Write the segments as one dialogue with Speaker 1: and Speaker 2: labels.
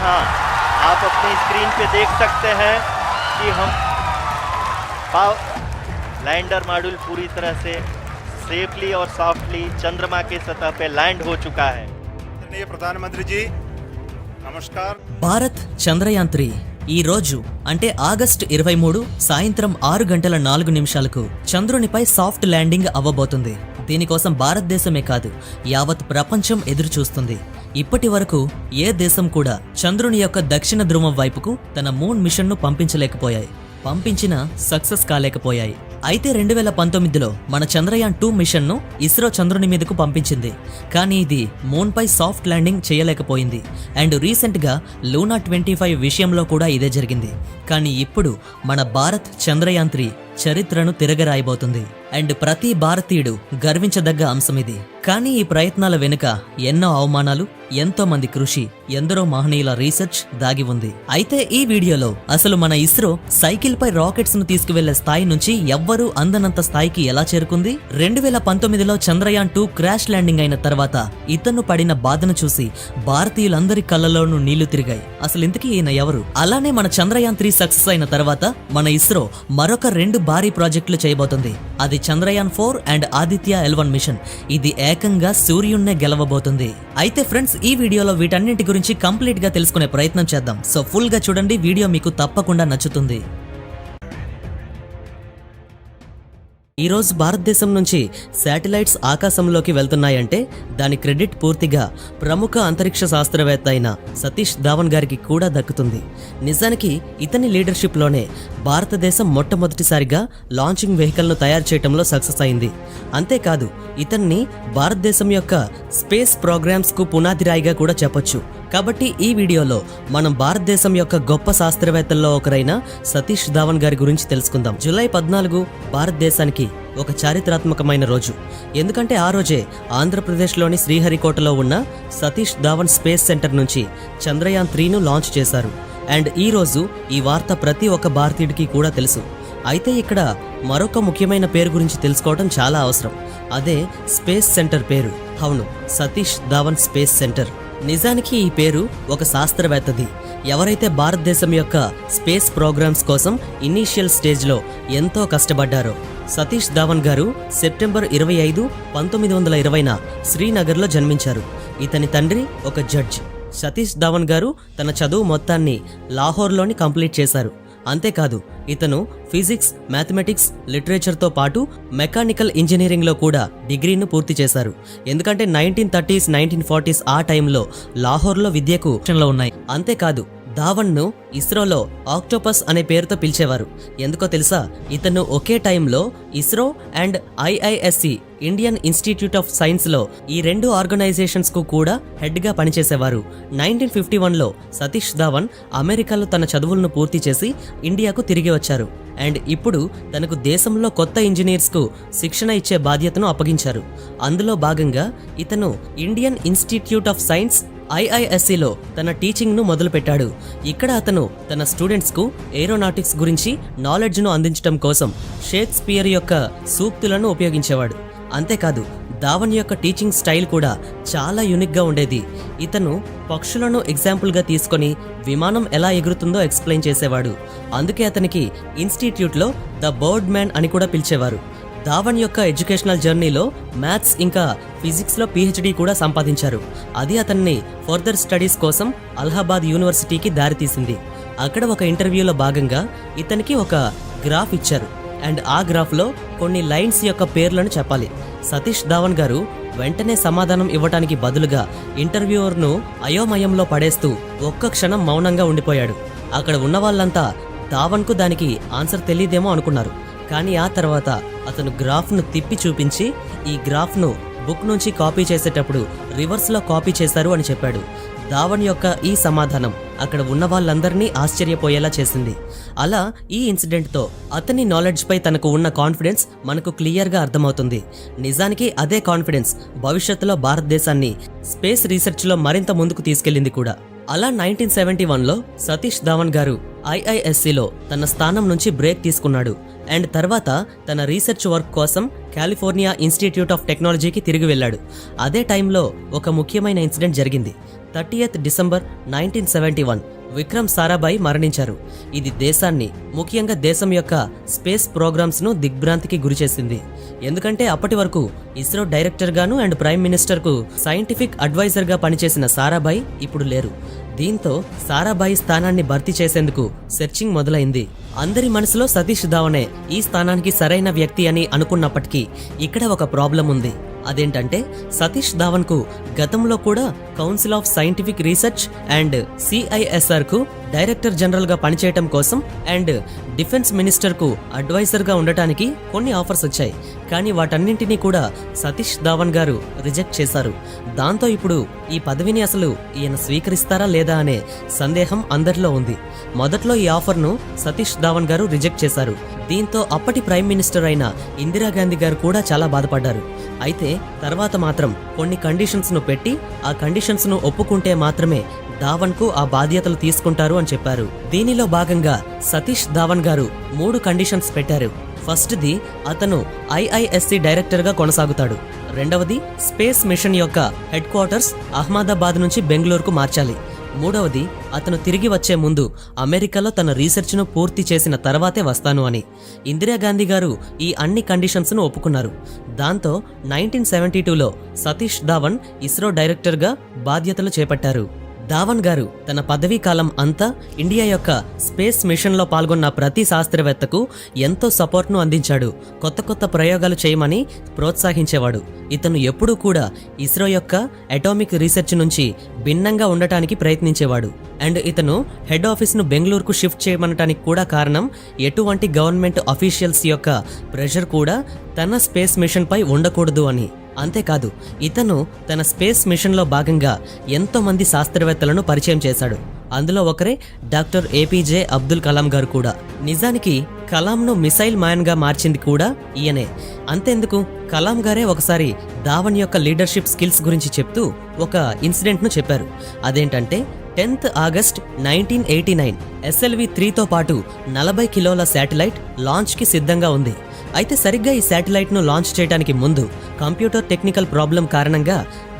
Speaker 1: हाँ, आप अपनी स्क्रीन पे देख सकते हैं कि हम लैंडर मॉड्यूल पूरी तरह से सेफली और सॉफ्टली चंद्रमा के सतह पे लैंड हो चुका है।
Speaker 2: ప్రధానమంత్రి జీ నమస్కార్.
Speaker 3: భారత్ చంద్రయాన్ 3 ఈ రోజు అంటే ఆగస్టు 23 సాయంత్రం 6:04 చంద్రునిపై సాఫ్ట్ ల్యాండింగ్ అవ్వబోతుంది. దీనికోసం భారతదేశమే కాదు యావత్ ప్రపంచం ఎదురు చూస్తుంది. ఇప్పటి వరకు ఏ దేశం కూడా చంద్రుని యొక్క దక్షిణ ధ్రువం వైపుకు తన మూన్ మిషన్ను పంపించినా సక్సెస్ కాలేకపోయాయి. అయితే 2019లో మన చంద్రయాన్ 2 మిషన్ను ఇస్రో చంద్రుని మీదకు పంపించింది. కానీ ఇది మూన్ పై సాఫ్ట్ ల్యాండింగ్ చేయలేకపోయింది. అండ్ రీసెంట్గా లూనా 25 విషయంలో కూడా ఇదే జరిగింది. కానీ ఇప్పుడు మన భారత్ చంద్రయాన్ 3 చరిత్రను తిరగరాయబోతుంది. అండ్ ప్రతి భారతీయుడు గర్వించదగ్గ అంశం ఇది. కానీ ఈ ప్రయత్నాల వెనుక ఎన్నో అవమానాలు, ఎంతో మంది కృషి, ఎందరో మహనీయుల రీసెర్చ్ దాగి ఉంది. అయితే ఈ వీడియోలో అసలు మన ఇస్రో సైకిల్ పై రాకెట్స్ ను తీసుకువెళ్లే స్థాయి నుంచి ఎవ్వరూ అందనంత స్థాయికి ఎలా చేరుకుంది? 2019లో చంద్రయాన్ 2 క్రాష్ ల్యాండింగ్ అయిన తర్వాత ఇతను పడిన బాధను చూసి భారతీయులందరి కళ్ళలోనూ నీళ్లు తిరిగాయి. అసలు ఇంతకీ ఈయన ఎవరు? అలానే మన చంద్రయాన్ 3 సక్సెస్ అయిన తర్వాత మన ఇస్రో మరొక 2 భారీ ప్రాజెక్టులు చేయబోతుంది. అది Chandrayaan 4 and Aditya L1 machine. ఇది ఏకంగా సూర్యున్నే గెలవబోతుంది. అయితే ఫ్రెండ్స్, ఈ వీడియోలో వీటన్నింటి గురించి కంప్లీట్ గా తెలుసుకునే ప్రయత్నం చేద్దాం. సో ఫుల్ గా చూడండి, వీడియో మీకు తప్పకుండా నచ్చుతుంది. ఈ రోజు భారతదేశం నుంచి శాటిలైట్స్ ఆకాశంలోకి వెళ్తున్నాయంటే దాని క్రెడిట్ పూర్తిగా ప్రముఖ అంతరిక్ష శాస్త్రవేత్త అయిన సతీష్ ధావన్ గారికి కూడా దక్కుతుంది. నిజానికి ఇతని లీడర్షిప్లోనే భారతదేశం మొట్టమొదటిసారిగా లాంచింగ్ వెహికల్ను తయారు చేయడంలో సక్సెస్ అయింది. అంతేకాదు ఇతన్ని భారతదేశం యొక్క స్పేస్ ప్రోగ్రామ్స్కు పునాదిరాయిగా కూడా చెప్పొచ్చు. కాబట్టి ఈ వీడియోలో మనం భారతదేశం యొక్క గొప్ప శాస్త్రవేత్తల్లో ఒకరైన సతీష్ ధావన్ గారి గురించి తెలుసుకుందాం. జూలై 14 భారతదేశానికి ఒక చారిత్రాత్మకమైన రోజు. ఎందుకంటే ఆ రోజే ఆంధ్రప్రదేశ్లోని శ్రీహరికోటలో ఉన్న సతీష్ ధావన్ స్పేస్ సెంటర్ నుంచి చంద్రయాన్ 3ను లాంచ్ చేశారు. అండ్ ఈ రోజు ఈ వార్త ప్రతి ఒక్క భారతీయుడికి కూడా తెలుసు. అయితే ఇక్కడ మరొక ముఖ్యమైన పేరు గురించి తెలుసుకోవడం చాలా అవసరం. అదే స్పేస్ సెంటర్ పేరు. అవును, సతీష్ ధావన్ స్పేస్ సెంటర్. నిజానికి ఈ పేరు ఒక శాస్త్రవేత్తది. ఎవరైతే భారతదేశం యొక్క స్పేస్ ప్రోగ్రామ్స్ కోసం ఇనీషియల్ స్టేజ్లో ఎంతో కష్టపడ్డారో. సతీష్ ధావన్ గారు సెప్టెంబర్ 25, 1920న శ్రీనగర్లో జన్మించారు. ఇతని తండ్రి ఒక జడ్జ్. సతీష్ ధావన్ గారు తన చదువు మొత్తాన్ని లాహోర్లోని కంప్లీట్ చేశారు. అంతేకాదు ఇతను ఫిజిక్స్, మ్యాథమెటిక్స్, లిటరేచర్తో పాటు మెకానికల్ ఇంజనీరింగ్లో కూడా డిగ్రీను పూర్తి చేశారు. ఎందుకంటే 1930s, 1940s ఆ టైంలో లాహోర్లో విద్యకు ఉన్నాయి. అంతేకాదు ధావన్ను ఇస్రోలో ఆక్టోపస్ అనే పేరుతో పిలిచేవారు. ఎందుకో తెలుసా? ఇతను ఒకే టైంలో ISRO and IISc Indian institute of సైన్స్లో ఈ 2 ఆర్గనైజేషన్స్ కు కూడా హెడ్గా పనిచేసేవారు. 1951లో సతీష్ ధావన్ అమెరికాలో తన చదువులను పూర్తి చేసి ఇండియాకు తిరిగి వచ్చారు. అండ్ ఇప్పుడు తనకు దేశంలో కొత్త ఇంజనీర్స్కు శిక్షణ ఇచ్చే బాధ్యతను అప్పగించారు. అందులో భాగంగా ఇతను ఇండియన్ ఇన్స్టిట్యూట్ ఆఫ్ సైన్స్ IIScలో తన టీచింగ్ను మొదలుపెట్టాడు. ఇక్కడ అతను తన స్టూడెంట్స్కు ఏరోనాటిక్స్ గురించి నాలెడ్జ్ను అందించడం కోసం షేక్స్పియర్ యొక్క సూక్తులను ఉపయోగించేవాడు. అంతేకాదు ధావన్ యొక్క టీచింగ్ స్టైల్ కూడా చాలా యూనిక్గా ఉండేది. ఇతను పక్షులను ఎగ్జాంపుల్గా తీసుకొని విమానం ఎలా ఎగురుతుందో ఎక్స్ప్లెయిన్ చేసేవాడు. అందుకే అతనికి ఇన్స్టిట్యూట్లో ద బర్డ్ మ్యాన్ అని కూడా పిలిచేవారు. ధావన్ యొక్క ఎడ్యుకేషనల్ జర్నీలో మ్యాథ్స్ ఇంకా ఫిజిక్స్లో PhD కూడా సంపాదించారు. అది అతన్ని ఫర్దర్ స్టడీస్ కోసం అలహాబాద్ యూనివర్సిటీకి దారితీసింది. అక్కడ ఒక ఇంటర్వ్యూలో భాగంగా ఇతనికి ఒక గ్రాఫ్ ఇచ్చారు. అండ్ ఆ గ్రాఫ్లో కొన్ని లైన్స్ యొక్క పేర్లను చెప్పాలి. సతీష్ ధావన్ గారు వెంటనే సమాధానం ఇవ్వటానికి బదులుగా ఇంటర్వ్యూవర్ను అయోమయంలో పడేస్తూ ఒక్క క్షణం మౌనంగా ఉండిపోయాడు. అక్కడ ఉన్న వాళ్ళంతా ధావన్కు దానికి ఆన్సర్ తెలియదేమో అనుకున్నారు. కానీ ఆ తర్వాత అతను గ్రాఫ్ను తిప్పి చూపించి ఈ గ్రాఫ్ను బుక్ నుంచి కాపీ చేసేటప్పుడు రివర్స్లో కాపీ చేశారు అని చెప్పాడు. ధావన్ యొక్క ఈ సమాధానం అక్కడ ఉన్న వాళ్ళందరినీ ఆశ్చర్యపోయేలా చేసింది. అలా ఈ ఇన్సిడెంట్తో అతని నాలెడ్జ్పై తనకు ఉన్న కాన్ఫిడెన్స్ మనకు క్లియర్గా అర్థమవుతుంది. నిజానికి అదే కాన్ఫిడెన్స్ భవిష్యత్తులో భారతదేశాన్ని స్పేస్ రీసెర్చ్లో మరింత ముందుకు తీసుకెళ్లింది కూడా. అలా 1971లో సతీష్ ధావన్ గారు IIScలో తన స్థానం నుంచి బ్రేక్ తీసుకున్నాడు. అండ్ తర్వాత తన రీసెర్చ్ వర్క్ కోసం కాలిఫోర్నియా ఇన్స్టిట్యూట్ ఆఫ్ టెక్నాలజీకి తిరిగి వెళ్ళాడు. అదే టైంలో ఒక ముఖ్యమైన ఇన్సిడెంట్ జరిగింది. 30th డిసెంబర్ 1971 విక్రమ్ సారాభాయ్ మరణించారు. ఇది దేశాన్ని, ముఖ్యంగా దేశం యొక్క స్పేస్ ప్రోగ్రామ్స్ను దిగ్భ్రాంతికి గురిచేసింది. ఎందుకంటే అప్పటి వరకు ఇస్రో డైరెక్టర్గాను అండ్ ప్రైమ్ మినిస్టర్కు సైంటిఫిక్ అడ్వైజర్గా పనిచేసిన సారాభాయ్ ఇప్పుడు లేరు. దీంతో సారాభాయ్ స్థానాన్ని భర్తీ చేసేందుకు సెర్చింగ్ మొదలైంది. అందరి మనసులో సతీష్ ధావనే ఈ స్థానానికి సరైన వ్యక్తి అని అనుకున్నప్పటికీ ఇక్కడ ఒక ప్రాబ్లం ఉంది. అదేంటంటే సతీష్ ధావన్ కు గతంలో కూడా council of scientific research and CISR కు డైరెక్టర్ జనరల్ గా పనిచేయటం కోసం అండ్ డిఫెన్స్ మినిస్టర్ కు అడ్వైజర్ గా ఉండటానికి కొన్ని ఆఫర్స్ వచ్చాయి. కానీ వాటన్నింటినీ కూడా సతీష్ ధావన్ గారు రిజెక్ట్ చేశారు. దాంతో ఇప్పుడు ఈ పదవిని అసలు ఈయన స్వీకరిస్తారా లేదా అనే సందేహం అందరిలో ఉంది. మొదట్లో ఈ ఆఫర్ను సతీష్ ధావన్ గారు రిజెక్ట్ చేశారు. దీంతో అప్పటి ప్రైమ్ మినిస్టర్ అయిన ఇందిరాగాంధీ గారు కూడా చాలా బాధపడ్డారు. అయితే తర్వాత మాత్రం కొన్ని కండిషన్స్ ను పెట్టి ఆ కండిషన్స్ ను ఒప్పుకుంటే మాత్రమే ధావన్ కు ఆ బాధ్యతలు తీసుకుంటారు అని చెప్పారు. దీనిలో భాగంగా సతీష్ ధావన్ గారు 3 కండిషన్స్ పెట్టారు. ఫస్ట్ది అతను IISc డైరెక్టర్ గా కొనసాగుతాడు. రెండవది స్పేస్ మిషన్ యొక్క హెడ్ క్వార్టర్స్ అహ్మదాబాద్ నుంచి బెంగళూరుకు మార్చాలి. మూడవది అతను తిరిగి వచ్చే ముందు అమెరికాలో తన రీసెర్చ్ను పూర్తి చేసిన తర్వాతే వస్తాను అని. ఇందిరాగాంధీ గారు ఈ అన్ని కండిషన్స్ను ఒప్పుకున్నారు. దాంతో 1972లో సతీష్ ధావన్ ఇస్రో డైరెక్టర్గా బాధ్యతలు చేపట్టారు. ధావన్ గారు తన పదవీ కాలం అంతా ఇండియా యొక్క స్పేస్ మిషన్లో పాల్గొన్న ప్రతి శాస్త్రవేత్తకు ఎంతో సపోర్ట్ను అందించాడు. కొత్త కొత్త ప్రయోగాలు చేయమని ప్రోత్సహించేవాడు. ఇతను ఎప్పుడూ కూడా ఇస్రో యొక్క అటామిక్ రీసెర్చ్ నుంచి భిన్నంగా ఉండటానికి ప్రయత్నించేవాడు. అండ్ ఇతను హెడ్ ఆఫీస్ను బెంగళూరుకు షిఫ్ట్ చేయమనటానికి కూడా కారణం ఎటువంటి గవర్నమెంట్ అఫీషియల్స్ యొక్క ప్రెషర్ కూడా తన స్పేస్ మిషన్ పై ఉండకూడదు అని. అంతేకాదు ఇతను తన స్పేస్ మిషన్లో భాగంగా ఎంతో మంది శాస్త్రవేత్తలను పరిచయం చేశాడు. అందులో ఒకరే డాక్టర్ APJ అబ్దుల్ కలాం గారు కూడా. నిజానికి కలాంను మిసైల్ మ్యాన్గా మార్చింది కూడా ఈయనే. అంతెందుకు, కలాం గారే ఒకసారి ధావన్ యొక్క లీడర్షిప్ స్కిల్స్ గురించి చెప్తూ ఒక ఇన్సిడెంట్ను చెప్పారు. అదేంటంటే 10th ఆగస్ట్ 1989 SLV-3తో పాటు 40 కిలోల శాటిలైట్ లాంచ్కి సిద్ధంగా ఉంది. అయితే సరిగ్గా ఈ శాటిలైట్ను లాంచ్ చేయడానికి ముందు కంప్యూటర్ టెక్నికల్ ప్రాబ్లం కారణంగా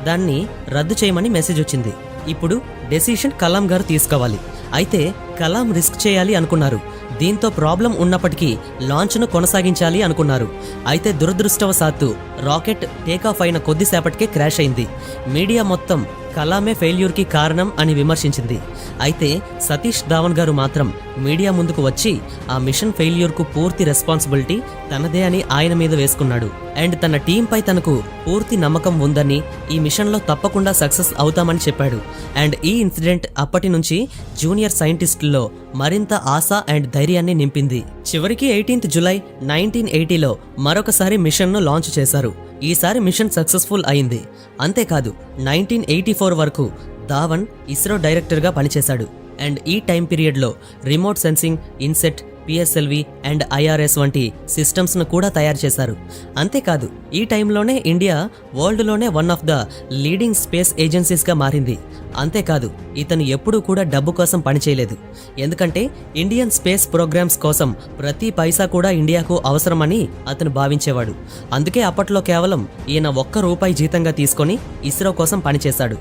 Speaker 3: దాన్ని రద్దు చేయమని మెసేజ్ వచ్చింది. ఇప్పుడు డెసిషన్ కలాం గారు తీసుకోవాలి. అయితే కలాం రిస్క్ చేయాలి అనుకున్నారు. దీంతో ప్రాబ్లం ఉన్నప్పటికీ లాంచ్ను కొనసాగించాలి అనుకున్నారు. అయితే దురదృష్టవశాత్తు రాకెట్ టేకాఫ్ అయిన కొద్దిసేపటికే క్రాష్ అయింది. మీడియా మొత్తం కలామే ఫెయిల్యూర్కి కారణం అని విమర్శించింది. అయితే సతీష్ ధావన్ గారు మాత్రం మీడియా ముందుకు వచ్చి ఆ మిషన్ ఫెయిల్యూర్కు పూర్తి రెస్పాన్సిబిలిటీ తనదే అని ఆయన మీద వేసుకున్నాడు. అండ్ తన టీంపై తనకు పూర్తి నమ్మకం ఉందని, ఈ మిషన్లో తప్పకుండా సక్సెస్ అవుతామని చెప్పాడు. అండ్ ఈ ఇన్సిడెంట్ అప్పటి నుంచి జూనియర్ సైంటిస్టుల్లో మరింత ఆశ అండ్ ధైర్యాన్ని నింపింది. చివరికి 18th జూలై 1980లో మరొకసారి మిషన్ను లాంచ్ చేశారు. ఈసారి మిషన్ సక్సెస్ఫుల్ అయింది. అంతేకాదు 1984 వరకు ధావన్ ఇస్రో డైరెక్టర్గా పనిచేశాడు. అండ్ ఈ టైం పీరియడ్లో remote sensing, INSAT, PSLV and IRS వంటి సిస్టమ్స్ను కూడా తయారు చేశారు. అంతేకాదు ఈ టైంలోనే ఇండియా వరల్డ్లోనే one of the leading space ఏజెన్సీస్గా మారింది. అంతేకాదు ఇతను ఎప్పుడూ కూడా డబ్బు కోసం పనిచేయలేదు. ఎందుకంటే ఇండియన్ స్పేస్ ప్రోగ్రామ్స్ కోసం ప్రతి పైసా కూడా ఇండియాకు అవసరమని అతను భావించేవాడు. అందుకే అప్పట్లో కేవలం ఈయన ₹1 జీతంగా తీసుకొని ఇస్రో కోసం పనిచేశాడు.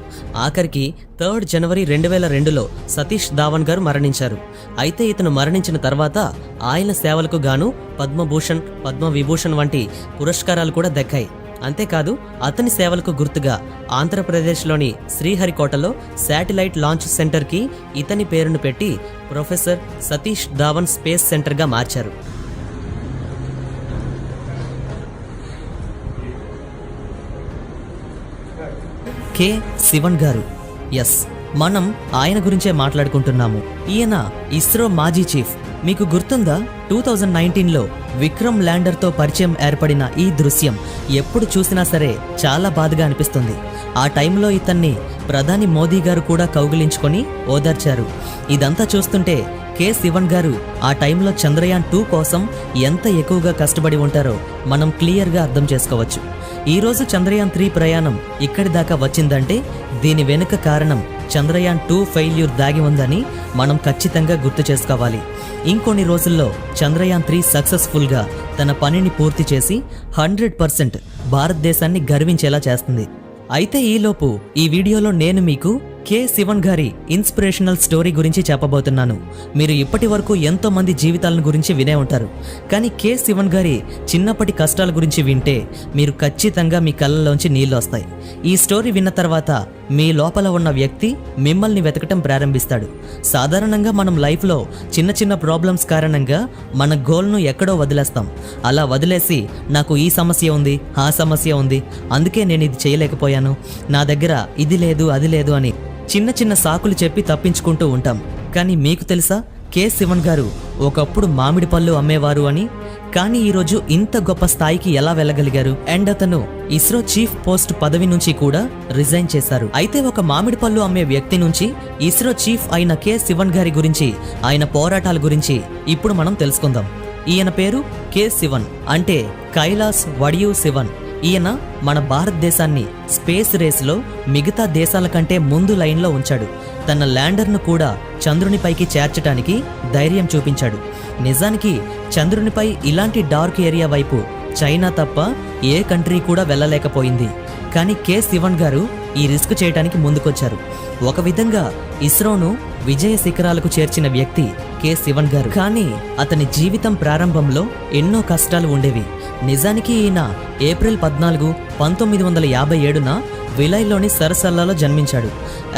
Speaker 3: ఆఖరికి 3rd జనవరి 2002లో సతీష్ ధావన్ గారు మరణించారు. అయితే ఇతను మరణించిన తర్వాత ఆయన సేవలకు గాను పద్మభూషణ్, పద్మవిభూషణ్ వంటి పురస్కారాలు కూడా దక్కాయి. అంతేకాదు అతని సేవలకు గుర్తుగా ఆంధ్రప్రదేశ్లోని శ్రీహరికోటలో శాటిలైట్ లాంచ్ సెంటర్కి ఇతని పేరును పెట్టి ప్రొఫెసర్ సతీష్ ధావన్ స్పేస్ సెంటర్గా మార్చారు. K. శివన్ గారు. ఎస్, మనం ఆయన గురించే మాట్లాడుకుంటున్నాము. ఈయన ఇస్రో మాజీ చీఫ్. మీకు గుర్తుందా 2019లో విక్రమ్ ల్యాండర్తో పరిచయం ఏర్పడిన ఈ దృశ్యం ఎప్పుడు చూసినా సరే చాలా బాధగా అనిపిస్తుంది. ఆ టైంలో ఇతన్ని ప్రధాని మోదీ గారు కూడా కౌగిలించుకొని ఓదార్చారు. ఇదంతా చూస్తుంటే K. శివన్ గారు ఆ టైంలో చంద్రయాన్ 2 కోసం ఎంత ఎక్కువగా కష్టపడి ఉంటారో మనం క్లియర్గా అర్థం చేసుకోవచ్చు. ఈరోజు చంద్రయాన్ 3 ప్రయాణం ఇక్కడి దాకా వచ్చిందంటే దీని వెనుక కారణం చంద్రయాన్ 2 ఫెయిల్యూర్ దాగి ఉందని మనం ఖచ్చితంగా గుర్తు చేసుకోవాలి. ఇంకొన్ని రోజుల్లో చంద్రయాన్ 3 సక్సెస్ఫుల్గా తన పనిని పూర్తి చేసి 100% భారతదేశాన్ని గర్వించేలా చేస్తుంది. అయితే ఈలోపు ఈ వీడియోలో నేను మీకు కె శివన్ గారి ఇన్స్పిరేషనల్ స్టోరీ గురించి చెప్పబోతున్నాను. మీరు ఇప్పటి వరకు ఎంతో మంది జీవితాలను గురించి వినే ఉంటారు, కానీ కె శివన్ గారి చిన్నప్పటి కష్టాల గురించి వింటే మీరు ఖచ్చితంగా మీ కళ్ళలోంచి నీళ్ళు వస్తాయి. ఈ స్టోరీ విన్న తర్వాత మీ లోపల ఉన్న వ్యక్తి మిమ్మల్ని వెతకటం ప్రారంభిస్తాడు. సాధారణంగా మనం లైఫ్లో చిన్న చిన్న ప్రాబ్లమ్స్ కారణంగా మన గోల్ను ఎక్కడో వదిలేస్తాం. అలా వదిలేసి నాకు ఈ సమస్య ఉంది, ఆ సమస్య ఉంది, అందుకే నేను ఇది చేయలేకపోయాను, నా దగ్గర ఇది లేదు అది లేదు అని చిన్న చిన్న సాకులు చెప్పి తప్పించుకుంటూ ఉంటాం. కానీ మీకు తెలుసా, కె శివన్ గారు ఒకప్పుడు మామిడి పళ్ళు అమ్మేవారు అని. కానీ ఈరోజు ఇంత గొప్ప స్థాయికి ఎలా వెళ్ళగలిగారు? అండ్ అతను ఇస్రో చీఫ్ పోస్ట్ పదవి నుంచి కూడా రిజైన్ చేశారు. అయితే ఒక మామిడి పళ్ళు అమ్మే వ్యక్తి నుంచి ఇస్రో చీఫ్ అయిన కె శివన్ గారి గురించి, ఆయన పోరాటాల గురించి ఇప్పుడు మనం తెలుసుకుందాం. ఈయన పేరు కె శివన్, అంటే కైలాస్ వడియు శివన్. ఈయన మన భారతదేశాన్ని స్పేస్ రేస్లో మిగతా దేశాల కంటే ముందు లైన్లో ఉంచాడు. తన ల్యాండర్ను కూడా చంద్రునిపైకి చేర్చడానికి ధైర్యం చూపించాడు. నిజానికి చంద్రునిపై ఇలాంటి డార్క్ ఏరియా వైపు చైనా తప్ప ఏ కంట్రీ కూడా వెళ్ళలేకపోయింది. కానీ కె శివన్ గారు ఈ రిస్క్ చేయడానికి ముందుకొచ్చారు. ఒక విధంగా ఇస్రోను విజయ శిఖరాలకు చేర్చిన వ్యక్తి కె శివన్ గారు. కానీ అతని జీవితం ప్రారంభంలో ఎన్నో కష్టాలు ఉండేవి. నిజానికి ఈయన ఏప్రిల్ 14, 1957న విలైలోని సరసల్లాలో జన్మించాడు.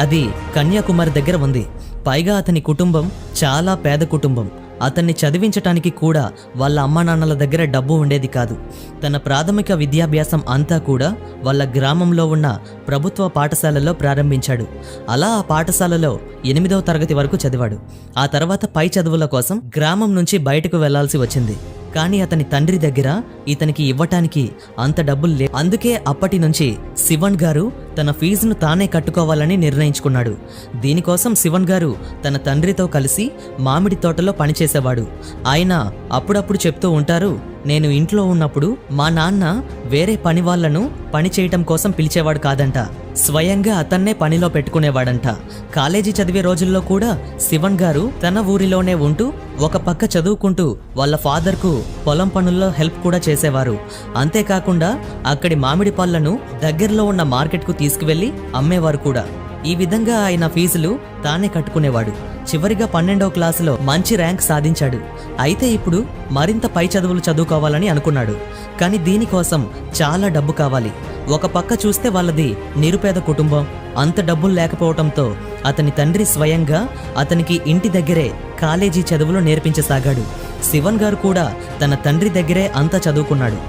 Speaker 3: అది కన్యాకుమారి దగ్గర ఉంది. పైగా అతని కుటుంబం చాలా పేద కుటుంబం. అతన్ని చదివించటానికి కూడా వాళ్ళ అమ్మా నాన్నల దగ్గర డబ్బు ఉండేది కాదు. తన ప్రాథమిక విద్యాభ్యాసం అంతా కూడా వాళ్ళ గ్రామంలో ఉన్న ప్రభుత్వ పాఠశాలలో ప్రారంభించాడు. అలా ఆ పాఠశాలలో 8వ తరగతి వరకు చదివాడు. ఆ తర్వాత పై చదువుల కోసం గ్రామం నుంచి బయటకు వెళ్లాల్సి వచ్చింది. కానీ అతని తండ్రి దగ్గర ఇతనికి ఇవ్వటానికి అంత డబ్బులు లేవు. అందుకే అప్పటి నుంచి శివన్ గారు తన ఫీజును తానే కట్టుకోవాలని నిర్ణయించుకున్నాడు. దీనికోసం శివన్ గారు తన తండ్రితో కలిసి మామిడి తోటలో పనిచేసేవాడు. ఆయన అప్పుడప్పుడు చెప్తూ ఉంటారు, నేను ఇంట్లో ఉన్నప్పుడు మా నాన్న వేరే పని వాళ్లను పని చేయటం కోసం పిలిచేవాడు కాదంట, స్వయంగా అతన్నే పనిలో పెట్టుకునేవాడంట. కాలేజీ చదివే రోజుల్లో కూడా శివన్ గారు తన ఊరిలోనే ఉంటూ ఒక పక్క చదువుకుంటూ వాళ్ళ ఫాదర్కు పొలం పనుల్లో హెల్ప్ కూడా చేసేవారు. అంతేకాకుండా అక్కడి మామిడి పళ్ళను దగ్గరలో ఉన్న మార్కెట్కు తీసుకువెళ్ళి అమ్మేవారు కూడా. ఈ విధంగా ఆయన ఫీజులు తానే కట్టుకునేవాడు. చివరిగా 12వ క్లాసులో మంచి ర్యాంక్ సాధించాడు. అయితే ఇప్పుడు మరింత పై చదువులు చదువుకోవాలని అనుకున్నాడు. కానీ దీనికోసం చాలా డబ్బు కావాలి. ఒక పక్క చూస్తే వాళ్ళది నిరుపేద కుటుంబం. అంత డబ్బులు లేకపోవడంతో అతని తండ్రి స్వయంగా అతనికి ఇంటి దగ్గరే కాలేజీ చదువులు నేర్పించసాగాడు. శివన్ గారు కూడా తన తండ్రి దగ్గరే అంతా చదువుకున్నాడు.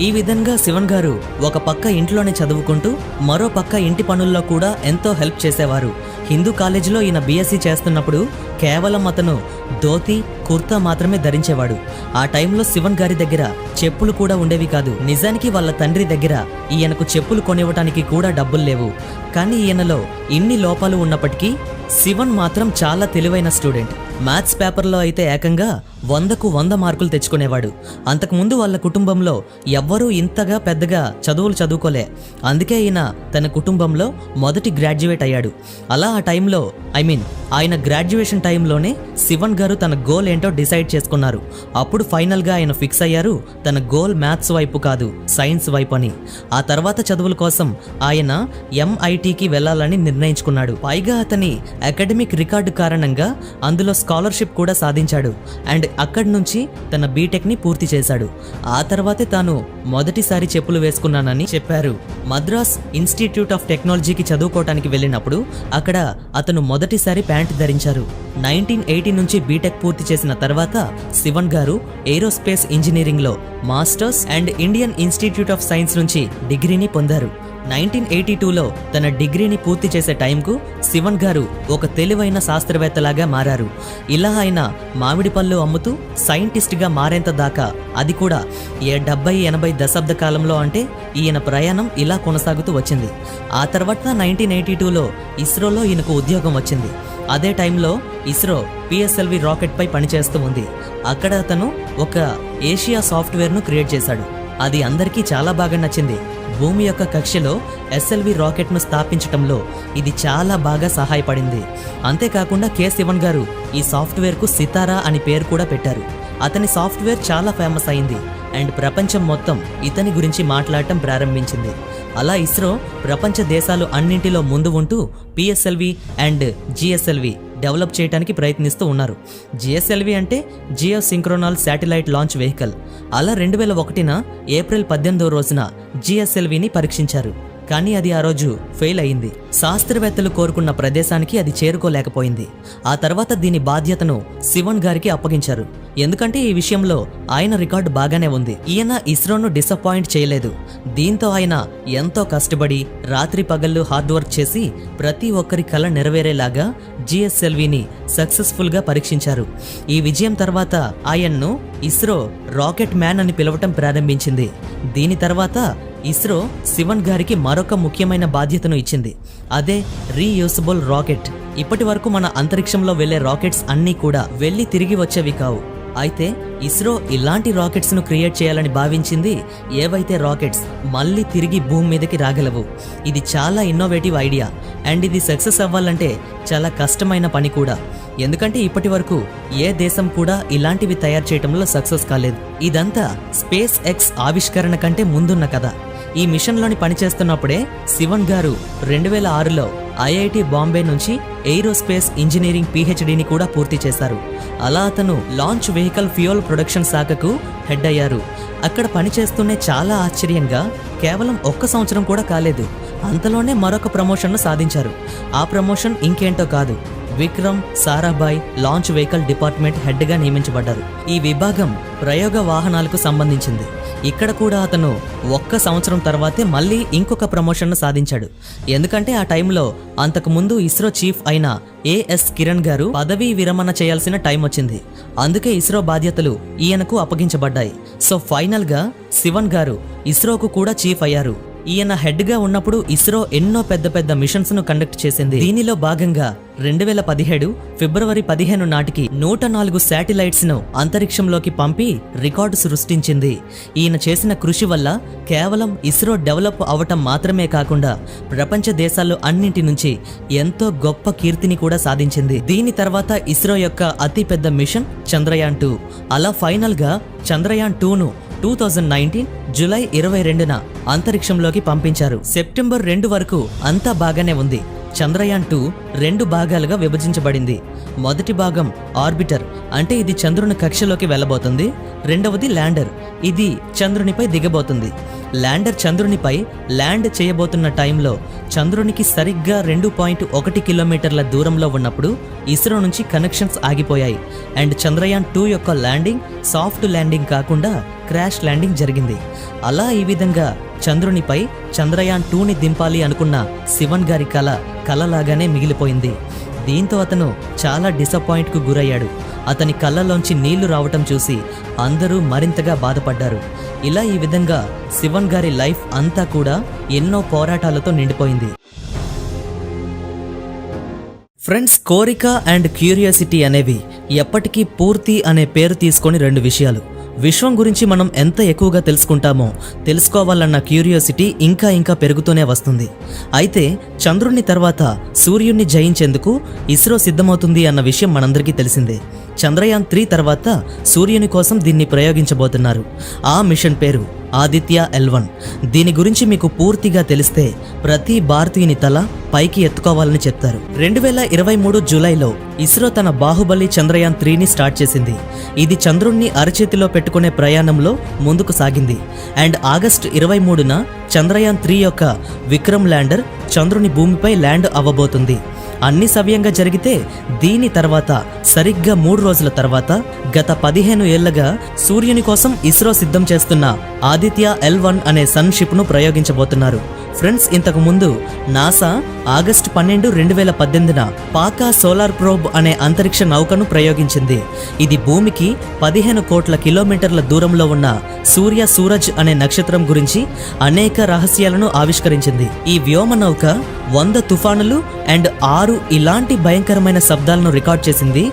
Speaker 3: ఈ విధంగా శివన్ గారు ఒక పక్క ఇంట్లోనే చదువుకుంటూ మరో పక్క ఇంటి పనుల్లో కూడా ఎంతో హెల్ప్ చేసేవారు. హిందూ కాలేజీలో ఈయన బీఎస్సీ చేస్తున్నప్పుడు కేవలం అతను ధోతి, కుర్తా మాత్రమే ధరించేవాడు. ఆ టైంలో శివన్ గారి దగ్గర చెప్పులు కూడా ఉండేవి కాదు. నిజానికి వాళ్ళ తండ్రి దగ్గర ఈయనకు చెప్పులు కొనివ్వటానికి కూడా డబ్బులు లేవు. కానీ ఈయనలో ఇన్ని లోపాలు ఉన్నప్పటికీ శివన్ మాత్రం చాలా తెలివైన స్టూడెంట్. మ్యాథ్స్ పేపర్లో అయితే ఏకంగా 100కు 100 మార్కులు తెచ్చుకునేవాడు. అంతకుముందు వాళ్ళ కుటుంబంలో ఎవ్వరూ ఇంతగా పెద్దగా చదువులు చదువుకోలే. అందుకే ఈయన తన కుటుంబంలో మొదటి గ్రాడ్యుయేట్ అయ్యాడు. అలా ఆ టైంలో ఆయన గ్రాడ్యుయేషన్ టైంలోనే శివన్ గారు తన గోల్ ఏంటో డిసైడ్ చేసుకున్నారు. అప్పుడు ఫైనల్గా ఆయన ఫిక్స్ అయ్యారు తన గోల్ మ్యాథ్స్ వైపు కాదు, సైన్స్ వైపు అని. ఆ తర్వాత చదువుల కోసం ఆయన MITకి వెళ్ళాలని నిర్ణయించుకున్నాడు. పైగా అతని అకాడమిక్ రికార్డు కారణంగా అందులో స్కాలర్షిప్ కూడా సాధించాడు. అండ్ అక్కడి నుంచి తన బీటెక్ని పూర్తి చేశాడు. ఆ తర్వాతే తాను మొదటిసారి చెప్పులు వేసుకున్నానని చెప్పారు. మద్రాస్ ఇన్స్టిట్యూట్ ఆఫ్ టెక్నాలజీకి చదువుకోవటానికి వెళ్ళినప్పుడు అక్కడ అతను మొదటిసారి ప్యాంట్ ధరించారు. 1980 నుంచి బీటెక్ పూర్తి చేసిన తర్వాత శివన్ గారు ఏరోస్పేస్ ఇంజనీరింగ్లో masters and Indian institute of science నుంచి డిగ్రీని పొందారు. 1982లో తన డిగ్రీని పూర్తి చేసే టైంకు శివన్ గారు ఒక తెలివైన శాస్త్రవేత్తలాగా మారారు. ఇలా ఆయన మామిడి పళ్ళు అమ్ముతూ సైంటిస్ట్గా మారేంత దాకా, అది కూడా 70-80 దశాబ్ద కాలంలో, అంటే ఈయన ప్రయాణం ఇలా కొనసాగుతూ వచ్చింది. ఆ తర్వాత 1982లో ఇస్రోలో ఈయనకు ఉద్యోగం వచ్చింది. అదే టైంలో ఇస్రో PSLV రాకెట్పై పనిచేస్తూ ఉంది. అక్కడ అతను ఒక ఏషియా సాఫ్ట్వేర్ను క్రియేట్ చేశాడు. అది అందరికీ చాలా బాగా నచ్చింది. భూమి యొక్క కక్షలో SLV రాకెట్ను స్థాపించటంలో ఇది చాలా బాగా సహాయపడింది. అంతేకాకుండా కె శివన్ గారు ఈ సాఫ్ట్వేర్కు సితారా అని పేరు కూడా పెట్టారు. అతని సాఫ్ట్వేర్ చాలా ఫేమస్ అయింది. అండ్ ప్రపంచం మొత్తం ఇతని గురించి మాట్లాడటం ప్రారంభించింది. అలా ఇస్రో ప్రపంచ దేశాలు అన్నింటిలో ముందు ఉంటూ పిఎస్ఎల్వి అండ్ జిఎస్ఎల్వి డెవలప్ చేయడానికి ప్రయత్నిస్తూ ఉన్నారు. జిఎస్ఎల్వి అంటే జియో సింక్రోనాల్ శాటిలైట్ లాంచ్ వెహికల్. అలా 2001 ఏప్రిల్ 18వ రోజున జిఎస్ఎల్విని పరీక్షించారు. కానీ అది ఆ రోజు ఫెయిల్ అయింది. శాస్త్రవేత్తలు కోరుకున్న ప్రదేశానికి అది చేరుకోలేకపోయింది. ఆ తర్వాత దీని బాధ్యతను శివన్ గారికి అప్పగించారు. ఎందుకంటే ఈ విషయంలో ఆయన రికార్డు బాగానే ఉంది. ఈయన ఇస్రోను డిసప్పాయింట్ చేయలేదు. దీంతో ఆయన ఎంతో కష్టపడి రాత్రి పగళ్ళు హార్డ్ వర్క్ చేసి ప్రతి ఒక్కరి కల నెరవేరేలాగా జిఎస్ఎల్విని సక్సెస్ఫుల్ గా పరీక్షించారు. ఈ విజయం తర్వాత ఆయన్ను ఇస్రో రాకెట్ మ్యాన్ అని పిలవటం ప్రారంభించింది. దీని తర్వాత ఇస్రో శివన్ గారికి మరొక ముఖ్యమైన బాధ్యతను ఇచ్చింది. అదే రీయూసబుల్ రాకెట్. ఇప్పటి వరకు మన అంతరిక్షంలో వెళ్లే రాకెట్స్ అన్నీ కూడా వెళ్లి తిరిగి వచ్చేవి కావు. అయితే ఇస్రో ఇలాంటి రాకెట్స్ ను క్రియేట్ చేయాలని భావించింది. ఏవైతే రాకెట్స్ మళ్ళీ తిరిగి భూమి మీదకి రాగలవు. ఇది చాలా ఇన్నోవేటివ్ ఐడియా అండ్ ఇది సక్సెస్ అవ్వాలంటే చాలా కష్టమైన పని కూడా. ఎందుకంటే ఇప్పటి వరకు ఏ దేశం కూడా ఇలాంటివి తయారు చేయటంలో సక్సెస్ కాలేదు. ఇదంతా స్పేస్ ఎక్స్ ఆవిష్కరణ కంటే ముందున్న కథ. ఈ మిషన్లోని పనిచేస్తున్నప్పుడే శివన్ గారు 2006లో ఐఐటి బాంబే నుంచి ఏరోస్పేస్ ఇంజనీరింగ్ పిహెచ్డిని కూడా పూర్తి చేశారు. అలా అతను లాంచ్ వెహికల్ ఫ్యూయల్ ప్రొడక్షన్ శాఖకు హెడ్ అయ్యారు. అక్కడ పనిచేస్తూనే చాలా ఆశ్చర్యంగా కేవలం 1 సంవత్సరం కూడా కాలేదు, అంతలోనే మరొక ప్రమోషన్ను సాధించారు. ఆ ప్రమోషన్ ఇంకేంటో కాదు, Vikram Sarabhai launch vehicle department హెడ్గా నియమించబడ్డారు. ఈ విభాగం ప్రయోగ వాహనాలకు సంబంధించింది. ఇక్కడ కూడా అతను 1 సంవత్సరం తర్వాతే మళ్ళీ ఇంకొక ప్రమోషన్ను సాధించాడు. ఎందుకంటే ఆ టైంలో అంతకుముందు ఇస్రో చీఫ్ అయిన ఏఎస్ కిరణ్ గారు పదవీ విరమణ చేయాల్సిన టైం వచ్చింది. అందుకే ఇస్రో బాధ్యతలు ఈయనకు అప్పగించబడ్డాయి. సో ఫైనల్ గా శివన్ గారు ఇస్రోకు కూడా చీఫ్ అయ్యారు. ఈయన హెడ్ గా ఉన్నప్పుడు ఇస్రో ఎన్నో పెద్ద పెద్ద మిషన్స్ ను కండక్ట్ చేసింది. దీనిలో భాగంగా 2017 ఫిబ్రవరి 15 నాటికి 104 శాటిలైట్స్ ను అంతరిక్షంలోకి పంపి రికార్డు సృష్టించింది. ఈయన చేసిన కృషి వల్ల కేవలం ఇస్రో డెవలప్ అవటం మాత్రమే కాకుండా ప్రపంచ దేశాల్లో అన్నింటి నుంచి ఎంతో గొప్ప కీర్తిని కూడా సాధించింది. దీని తర్వాత ఇస్రో యొక్క అతి పెద్ద మిషన్ చంద్రయాన్ 2. అలా ఫైనల్ గా చంద్రయాన్ 2ను 2019 జూలై 22న అంతరిక్షంలోకి పంపించారు. సెప్టెంబర్ 2 వరకు అంతా బాగానే ఉంది. చంద్రయాన్ 2 2 భాగాలుగా విభజించబడింది. మొదటి భాగం ఆర్బిటర్, అంటే ఇది చంద్రుని కక్షలోకి వెళ్ళబోతుంది. రెండవది ల్యాండర్, ఇది చంద్రునిపై దిగబోతుంది. ల్యాండర్ చంద్రునిపై ల్యాండ్ చేయబోతున్న టైంలో చంద్రునికి సరిగ్గా 2.1 కిలోమీటర్ల దూరంలో ఉన్నప్పుడు ఇస్రో నుంచి కనెక్షన్స్ ఆగిపోయాయి. అండ్ చంద్రయాన్ 2 యొక్క ల్యాండింగ్ సాఫ్ట్ ల్యాండింగ్ కాకుండా క్రాష్ ల్యాండింగ్ జరిగింది. అలా ఈ విధంగా చంద్రునిపై చంద్రయాన్ 2ని దింపాలి అనుకున్న శివన్ గారి కలలాగానే మిగిలిపోయింది. దీంతో అతను చాలా డిసప్పాయింట్కు గురయ్యాడు. అతని కళ్ళలోంచి నీళ్లు రావటం చూసి అందరూ మరింతగా బాధపడ్డారు. ఇలా ఈ విధంగా శివన్ గారి లైఫ్ అంతా కూడా ఎన్నో పోరాటాలతో నిండిపోయింది. ఫ్రెండ్స్, కోరిక అండ్ క్యూరియాసిటీ అనేవి ఎప్పటికీ పూర్తి అనే పేరు తీసుకొని 2 విషయాలు. విశ్వం గురించి మనం ఎంత ఎక్కువగా తెలుసుకుంటామో తెలుసుకోవాలన్న క్యూరియాసిటీ ఇంకా పెరుగుతూనే వస్తుంది. అయితే చంద్రుని తర్వాత సూర్యుడిని జయించేందుకు ఇస్రో సిద్ధమవుతుంది అన్న విషయం మనందరికీ తెలిసిందే. చంద్రయాన్ 3 తర్వాత సూర్యుని కోసం దీన్ని ప్రయోగించబోతున్నారు. ఆ మిషన్ పేరు ఆదిత్య L1. దీని గురించి మీకు పూర్తిగా తెలిస్తే ప్రతి భారతీయుని తల పైకి ఎత్తుకోవాలని చెప్తారు. 2023 జూలైలో ఇస్రో తన బాహుబలి చంద్రయాన్ 3ని స్టార్ట్ చేసింది. ఇది చంద్రుణ్ణి అరచేతిలో పెట్టుకునే ప్రయాణంలో ముందుకు సాగింది. అండ్ ఆగస్టు 23న చంద్రయాన్ 3 యొక్క విక్రమ్ ల్యాండర్ చంద్రుని భూమిపై ల్యాండ్ అవ్వబోతుంది. అన్ని సవ్యంగా జరిగితే దీని తర్వాత సరిగ్గా 3 రోజుల తర్వాత గత 15 ఏళ్లుగా సూర్యుని కోసం ఇస్రో సిద్ధం చేస్తున్న ఆదిత్య L1 అనే సన్ షిప్ ను ప్రయోగించబోతున్నారు. ఫ్రెండ్స్, ఇంతకు ముందు NASA August 12, 2018న pak solar probe అనే అంతరిక్ష నౌకను ప్రయోగించింది. ఇది భూమికి 15 కోట్ల కిలోమీటర్ల దూరంలో ఉన్న సూరజ్ అనే నక్షత్రం గురించి అనేక రహస్యాలను ఆవిష్కరించింది. ఈ వ్యోమ నౌక 100 తుఫానులు అండ్ 6 ఇలాంటి భయంకరమైన శబ్దాలను రికార్డ్ చేసింది.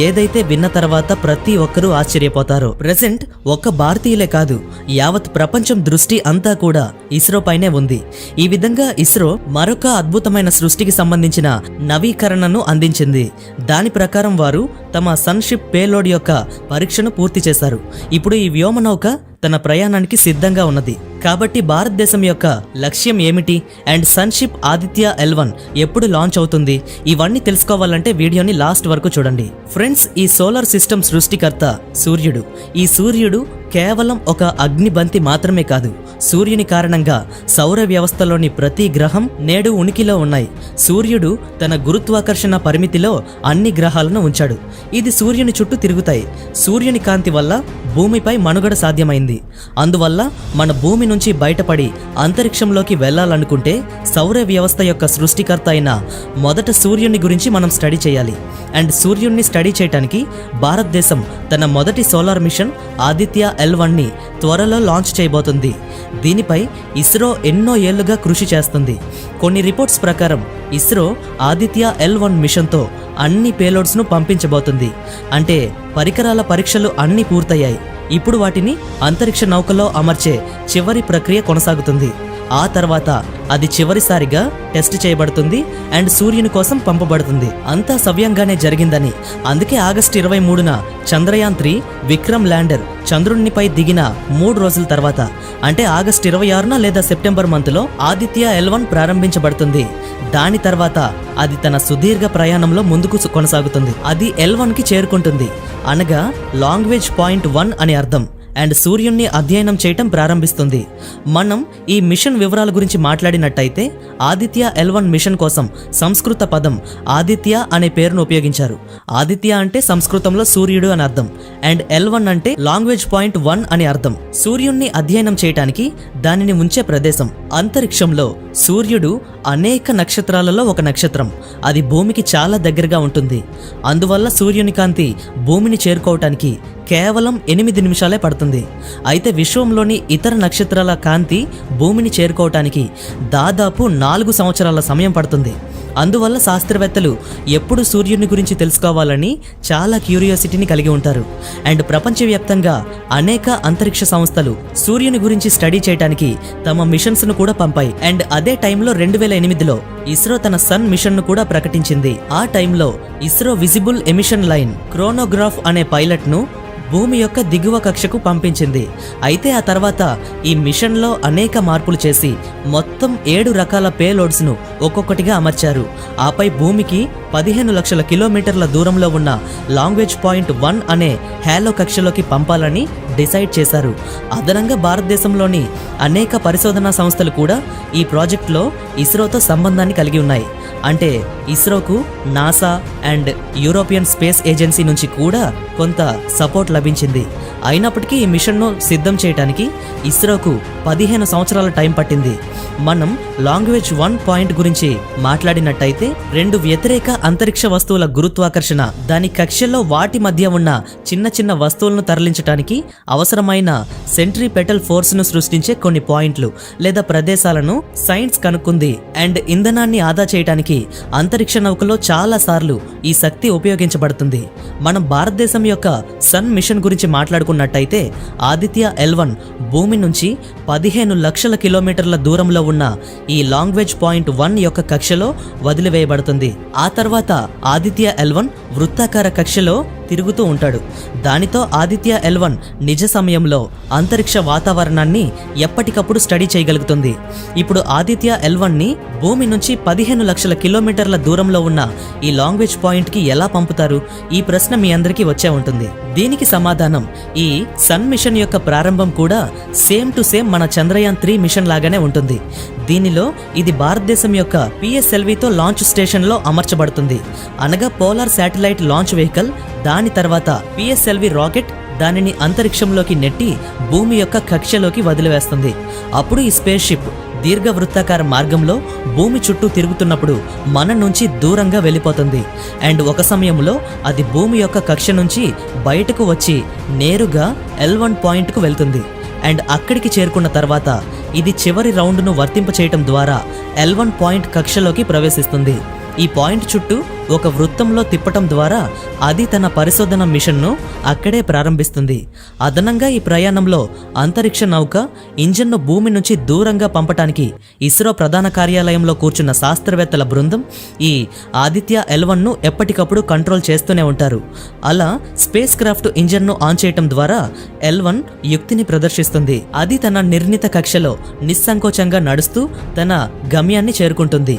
Speaker 3: ఏదైతే విన్న తర్వాత ప్రతి ఒక్కరూ ఆశ్చర్యపోతారో. ప్రెసెంట్ ఒక్క భారతీయులే కాదు, యావత్ ప్రపంచం దృష్టి అంతా కూడా ఇస్రో పైనే ఉంది. ఈ విధంగా ఇస్రో మరొక అద్భుతమైన సృష్టికి సంబంధించిన నవీకరణను అందించింది. దాని ప్రకారం వారు తమ సన్షిప్ పేలోడ్ యొక్క పరీక్షను పూర్తి చేశారు. ఇప్పుడు ఈ వ్యోమనౌక తన ప్రయాణానికి సిద్ధంగా ఉన్నది. కాబట్టి భారతదేశం యొక్క లక్ష్యం ఏమిటి అండ్ సన్షిప్ ఆదిత్య L1 ఎప్పుడు లాంచ్ అవుతుంది, ఇవన్నీ తెలుసుకోవాలంటే వీడియోని లాస్ట్ వరకు చూడండి. ఫ్రెండ్స్, ఈ సోలార్ సిస్టమ్ సృష్టికర్త సూర్యుడు. ఈ సూర్యుడు కేవలం ఒక అగ్నిబంతి మాత్రమే కాదు. సూర్యుని కారణంగా సౌర వ్యవస్థలోని ప్రతి గ్రహం నేడు ఉనికిలో ఉన్నాయి. సూర్యుడు తన గురుత్వాకర్షణ పరిమితిలో అన్ని గ్రహాలను ఉంచాడు. ఇది సూర్యుని చుట్టూ తిరుగుతాయి. సూర్యుని కాంతి వల్ల భూమిపై మనుగడ సాధ్యమైంది. అందువల్ల మన భూమి నుంచి బయటపడి అంతరిక్షంలోకి వెళ్లాలనుకుంటే సౌర వ్యవస్థ యొక్క సృష్టికర్త అయిన మొదట సూర్యుని గురించి మనం స్టడీ చేయాలి. అండ్ సూర్యుడిని స్టడీ చేయడానికి భారతదేశం తన మొదటి సోలార్ మిషన్ ఆదిత్య L1ని త్వరలో లాంచ్ చేయబోతుంది. దీనిపై ఇస్రో ఎన్నో ఏళ్లుగా కృషి చేస్తుంది. కొన్ని రిపోర్ట్స్ ప్రకారం ఇస్రో ఆదిత్య L1 మిషన్తో అన్ని పేలోడ్స్ను పంపించబోతుంది. అంటే పరికరాల పరీక్షలు అన్నీ పూర్తయ్యాయి. ఇప్పుడు వాటిని అంతరిక్ష నౌకలో అమర్చే చివరి ప్రక్రియ కొనసాగుతుంది. ఆ తర్వాత అది చివరిసారిగా టెస్ట్ చేయబడుతుంది అండ్ సూర్యుని కోసం పంపబడుతుంది. అంతా సవ్యంగానే జరిగిందని, అందుకే ఆగస్టు 23న చంద్రయాన్ 3 విక్రమ్ ల్యాండర్ చంద్రునిపై దిగిన 3 రోజుల తర్వాత, అంటే ఆగస్టు 26న లేదా సెప్టెంబర్ మంత్లో ఆదిత్య L1 ప్రారంభించబడుతుంది. దాని తర్వాత అది తన సుదీర్ఘ ప్రయాణంలో ముందుకు కొనసాగుతుంది. అది L1కి చేరుకుంటుంది, అనగా లాంగ్వేజ్ పాయింట్ 1 అని అర్థం. అండ్ సూర్యుణ్ణి అధ్యయనం చేయటం ప్రారంభిస్తుంది. మనం ఈ మిషన్ వివరాల గురించి మాట్లాడినట్టయితే ఆదిత్య L1 మిషన్ కోసం సంస్కృత పదం ఆదిత్య అనే పేరును ఉపయోగించారు. ఆదిత్య అంటే సంస్కృతంలో సూర్యుడు అని అర్థం. అండ్ L1 అంటే లాంగ్వేజ్ పాయింట్ 1 అని అర్థం. సూర్యుణ్ణి అధ్యయనం చేయటానికి దానిని ఉంచే ప్రదేశం. అంతరిక్షంలో సూర్యుడు అనేక నక్షత్రాలలో ఒక నక్షత్రం. అది భూమికి చాలా దగ్గరగా ఉంటుంది. అందువల్ల సూర్యుని కాంతి భూమిని చేరుకోవటానికి కేవలం 8 నిమిషాలే పడుతుంది. అయితే విశ్వంలోని ఇతర నక్షత్రాల కాంతి భూమిని చేరుకోవటానికి దాదాపు 4 సంవత్సరాల సమయం పడుతుంది. అందువల్ల శాస్త్రవేత్తలు ఎప్పుడు సూర్యుని గురించి తెలుసుకోవాలని చాలా క్యూరియాసిటీని కలిగి ఉంటారు. అండ్ ప్రపంచవ్యాప్తంగా అనేక అంతరిక్ష సంస్థలు సూర్యుని గురించి స్టడీ చేయడానికి తమ మిషన్స్ను కూడా పంపాయి. అండ్ అదే టైంలో 2008లో ఇస్రో తన సన్ మిషన్ను కూడా ప్రకటించింది. ఆ టైంలో ISRO visible emission line chronograph అనే పైలట్ను భూమి యొక్క దిగువ కక్షకు పంపించింది. అయితే ఆ తర్వాత ఈ మిషన్లో అనేక మార్పులు చేసి మొత్తం 7 రకాల పేలోడ్స్ను ఒక్కొక్కటిగా అమర్చారు. ఆపై భూమికి 15 లక్షల కిలోమీటర్ల దూరంలో ఉన్న లాంగ్వేజ్ పాయింట్ 1 అనే హ్యాలో కక్షలోకి పంపాలని డిసైడ్ చేశారు. అదనంగా భారతదేశంలోని అనేక పరిశోధనా సంస్థలు కూడా ఈ ప్రాజెక్టులో ఇస్రోతో సంబంధాన్ని కలిగి ఉన్నాయి. అంటే ఇస్రోకు NASA and European space agency నుంచి కూడా కొంత సపోర్ట్ లభించింది. అయినప్పటికీ ఈ మిషన్ను సిద్ధం చేయడానికి ఇస్రోకు 15 సంవత్సరాల టైం పట్టింది. మనం లాంగ్వేజ్ 1 పాయింట్ గురించి మాట్లాడినట్టయితే 2 వ్యతిరేక అంతరిక్ష వస్తువుల గురుత్వాకర్షణ, దాని కక్షల్లో వాటి మధ్య ఉన్న చిన్న చిన్న వస్తువులను తరలించడానికి అవసరమైన సెంట్రిపెటల్ ఫోర్స్ను సృష్టించే కొన్ని పాయింట్లు లేదా ప్రదేశాలను సైన్స్ కనుక్కుంది. అండ్ ఇంధనాన్ని ఆదా చేయడానికి అంతరిక్ష నౌకలో చాలా సార్లు ఈ శక్తి ఉపయోగించబడుతుంది. మనం భారతదేశం యొక్క సన్ మిషన్ గురించి మాట్లాడుకున్నట్టయితే ఆదిత్య L1 భూమి నుంచి 15 లక్షల కిలోమీటర్ల దూరంలో ఉన్న ఈ లాంగ్వేజ్ పాయింట్ 1 యొక్క కక్షలో వదిలివేయబడుతుంది. ఆ తర్వాత ఆదిత్య L1 వృత్తాకార కక్షలో తిరుగుతూ ఉంటాడు. దానితో ఆదిత్య L1 నిజ సమయంలో అంతరిక్ష వాతావరణాన్ని ఎప్పటికప్పుడు స్టడీ చేయగలుగుతుంది. ఇప్పుడు ఆదిత్య L1ని భూమి నుంచి 15 లక్షల కిలోమీటర్ల దూరంలో ఉన్న ఈ లాంగ్వేజ్ పాయింట్కి ఎలా పంపుతారు? ఈ ప్రశ్న మీ అందరికీ వచ్చే ఉంటుంది. దీనికి సమాధానం ఈ సన్ మిషన్ యొక్క ప్రారంభం కూడా సేమ్ టు సేమ్ మన చంద్రయాన్ 3 మిషన్ లాగానే ఉంటుంది. దీనిలో ఇది భారతదేశం యొక్క PSLVతో లాంచ్ స్టేషన్లో అమర్చబడుతుంది, అనగా పోలార్ శాటిలైట్ లాంచ్ వెహికల్. దాని తర్వాత PSLV రాకెట్ దానిని అంతరిక్షంలోకి నెట్టి భూమి యొక్క కక్షలోకి వదిలివేస్తుంది. అప్పుడు ఈ స్పేస్ షిప్ దీర్ఘవృత్తాకార మార్గంలో భూమి చుట్టూ తిరుగుతున్నప్పుడు మన నుంచి దూరంగా వెళ్ళిపోతుంది. అండ్ ఒక సమయంలో అది భూమి యొక్క కక్ష నుంచి బయటకు వచ్చి నేరుగా L1 పాయింట్కు వెళ్తుంది. అండ్ అక్కడికి చేరుకున్న తర్వాత ఇది చివరి రౌండ్ను వర్తింప చేయటం ద్వారా L1 పాయింట్ కక్షలోకి ప్రవేశిస్తుంది. ఈ పాయింట్ చుట్టూ ఒక వృత్తంలో తిప్పటం ద్వారా అది తన పరిశోధన మిషన్ను అక్కడే ప్రారంభిస్తుంది. అదనంగా ఈ ప్రయాణంలో అంతరిక్ష నౌక ఇంజన్ను భూమి నుంచి దూరంగా పంపటానికి ఇస్రో ప్రధాన కార్యాలయంలో కూర్చున్న శాస్త్రవేత్తల బృందం ఈ ఆదిత్య L1ను ఎప్పటికప్పుడు కంట్రోల్ చేస్తూనే ఉంటారు. అలా స్పేస్ క్రాఫ్ట్ ఇంజన్ను ఆన్ చేయటం ద్వారా L1 యుక్తిని ప్రదర్శిస్తుంది. అది తన నిర్ణీత కక్షలో నిస్సంకోచంగా నడుస్తూ తన గమ్యాన్ని చేరుకుంటుంది.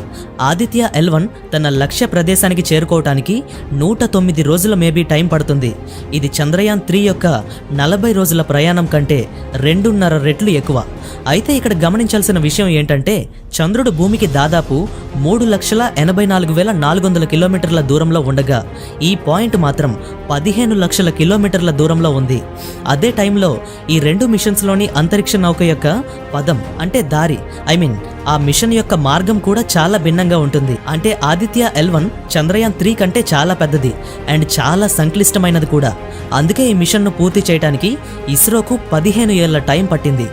Speaker 3: ఆదిత్య L1 తన లక్ష్య ప్రదేశానికి చేరుకోవటానికి 109 రోజుల మేబీ టైం పడుతుంది. ఇది చంద్రయాన్ 3 యొక్క 40 రోజుల ప్రయాణం కంటే 2.5 రెట్లు ఎక్కువ. అయితే ఇక్కడ గమనించాల్సిన విషయం ఏంటంటే చంద్రుడు భూమికి దాదాపు 3,84,400 కిలోమీటర్ల దూరంలో ఉండగా ఈ పాయింట్ మాత్రం 15 లక్షల కిలోమీటర్ల దూరంలో ఉంది. అదే టైంలో ఈ 2 మిషన్స్లోని అంతరిక్ష నౌక యొక్క పదం అంటే దారి ఆ మిషన్ యొక్క మార్గం కూడా చాలా భిన్నంగా ఉంటుంది. అంటే ఆదిత్య L1 చంద్రయాన్ 3 కంటే చాలా పెద్దది అండ్ చాలా సంక్లిష్టమైనది కూడా. అందుకే ఈ మిషన్ను పూర్తి చేయడానికి ఇస్రోకు 15 ఏళ్ల టైం పట్టింది.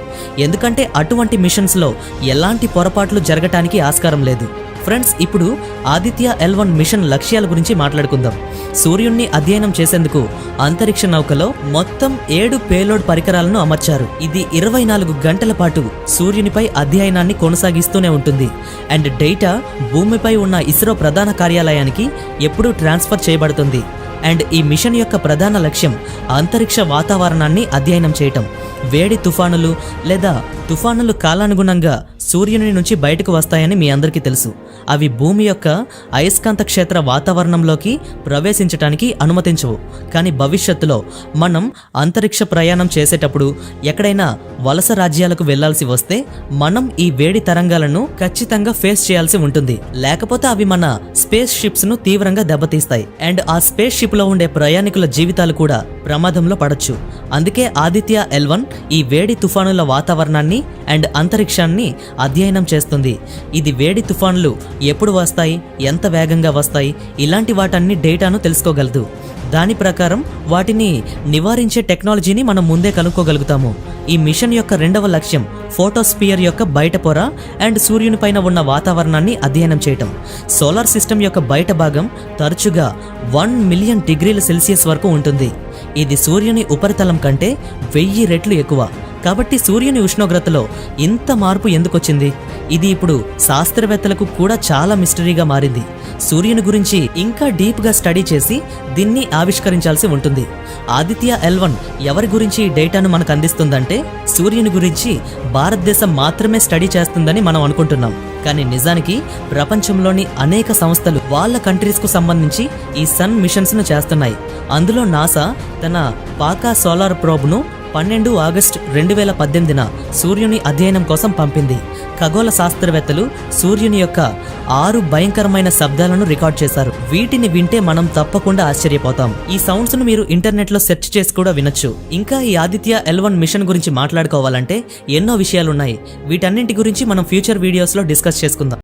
Speaker 3: ఎందుకంటే అటువంటి మిషన్స్లో ఎలాంటి పొరపాట్లు జరగటానికి ఆస్కారం లేదు. ఫ్రెండ్స్, ఇప్పుడు ఆదిత్య L1 మిషన్ లక్ష్యాల గురించి మాట్లాడుకుందాం. సూర్యుణ్ణి అధ్యయనం చేసేందుకు అంతరిక్ష నౌకలో మొత్తం 7 పేలోడ్ పరికరాలను అమర్చారు. ఇది 24 గంటల పాటు సూర్యునిపై అధ్యయనాన్ని కొనసాగిస్తూనే ఉంటుంది. అండ్ డేటా భూమిపై ఉన్న ఇస్రో ప్రధాన కార్యాలయానికి ఎప్పుడూ ట్రాన్స్ఫర్ చేయబడుతుంది. అండ్ ఈ మిషన్ యొక్క ప్రధాన లక్ష్యం అంతరిక్ష వాతావరణాన్ని అధ్యయనం చేయటం. వేడి తుఫానులు లేదా తుఫానులు కాలానుగుణంగా సూర్యుని నుంచి బయటకు వస్తాయని మీ అందరికీ తెలుసు. అవి భూమి యొక్క అయస్కాంత క్షేత్ర వాతావరణంలోకి ప్రవేశించడానికి అనుమతించవు. కానీ భవిష్యత్తులో మనం అంతరిక్ష ప్రయాణం చేసేటప్పుడు ఎక్కడైనా వలస రాజ్యాలకు వెళ్లాల్సి వస్తే మనం ఈ వేడి తరంగాలను ఖచ్చితంగా ఫేస్ చేయాల్సి ఉంటుంది. లేకపోతే అవి మన స్పేస్ షిప్స్ ను తీవ్రంగా దెబ్బతీస్తాయి. అండ్ ఆ స్పేస్ షిప్ లో ఉండే ప్రయాణికుల జీవితాలు కూడా ప్రమాదంలో పడొచ్చు. అందుకే ఆదిత్య L1 ఈ వేడి తుఫానుల వాతావరణాన్ని అండ్ అంతరిక్షాన్ని అధ్యయనం చేస్తుంది. ఇది వేడి తుఫానులు ఎప్పుడు వస్తాయి, ఎంత వేగంగా వస్తాయి, ఇలాంటి వాటన్ని డేటాను తెలుసుకోగలదు. దాని ప్రకారం వాటిని నివారించే టెక్నాలజీని మనం ముందే కనుక్కోగలుగుతాము. ఈ మిషన్ యొక్క 2వ లక్ష్యం ఫోటోస్పియర్ యొక్క బయట పొర అండ్ సూర్యుని పైన ఉన్న వాతావరణాన్ని అధ్యయనం చేయటం. సోలార్ సిస్టమ్ యొక్క బయట భాగం తరచుగా 1 మిలియన్ డిగ్రీల సెల్సియస్ వరకు ఉంటుంది. ఇది సూర్యుని ఉపరితలం కంటే 1000 రెట్లు ఎక్కువ. కాబట్టి సూర్యుని ఉష్ణోగ్రతలో ఇంత మార్పు ఎందుకొచ్చింది? ఇది ఇప్పుడు శాస్త్రవేత్తలకు కూడా చాలా మిస్టరీగా మారింది. సూర్యుని గురించి ఇంకా డీప్గా స్టడీ చేసి దీన్ని ఆవిష్కరించాల్సి ఉంటుంది. ఆదిత్య L1 ఎవరి గురించి ఈ డేటాను మనకు అందిస్తుందంటే సూర్యుని గురించి భారతదేశం మాత్రమే స్టడీ చేస్తుందని మనం అనుకుంటున్నాం. కానీ నిజానికి ప్రపంచంలోని అనేక సంస్థలు వాళ్ళ కంట్రీస్కు సంబంధించి ఈ సన్ మిషన్స్ను చేస్తున్నాయి. అందులో నాసా తన పాకా సోలార్ ప్రోబ్ను 12 ఆగస్టు 2018న సూర్యుని అధ్యయనం కోసం పంపింది. ఖగోళ శాస్త్రవేత్తలు సూర్యుని యొక్క 6 భయంకరమైన శబ్దాలను రికార్డ్ చేశారు. వీటిని వింటే మనం తప్పకుండా ఆశ్చర్యపోతాం. ఈ సౌండ్స్ ను మీరు ఇంటర్నెట్ లో సెర్చ్ చేసి కూడా వినొచ్చు. ఇంకా ఈ ఆదిత్య L1 మిషన్ గురించి మాట్లాడుకోవాలంటే ఎన్నో విషయాలున్నాయి. వీటన్నింటి గురించి మనం ఫ్యూచర్ వీడియోస్ లో డిస్కస్ చేసుకుందాం.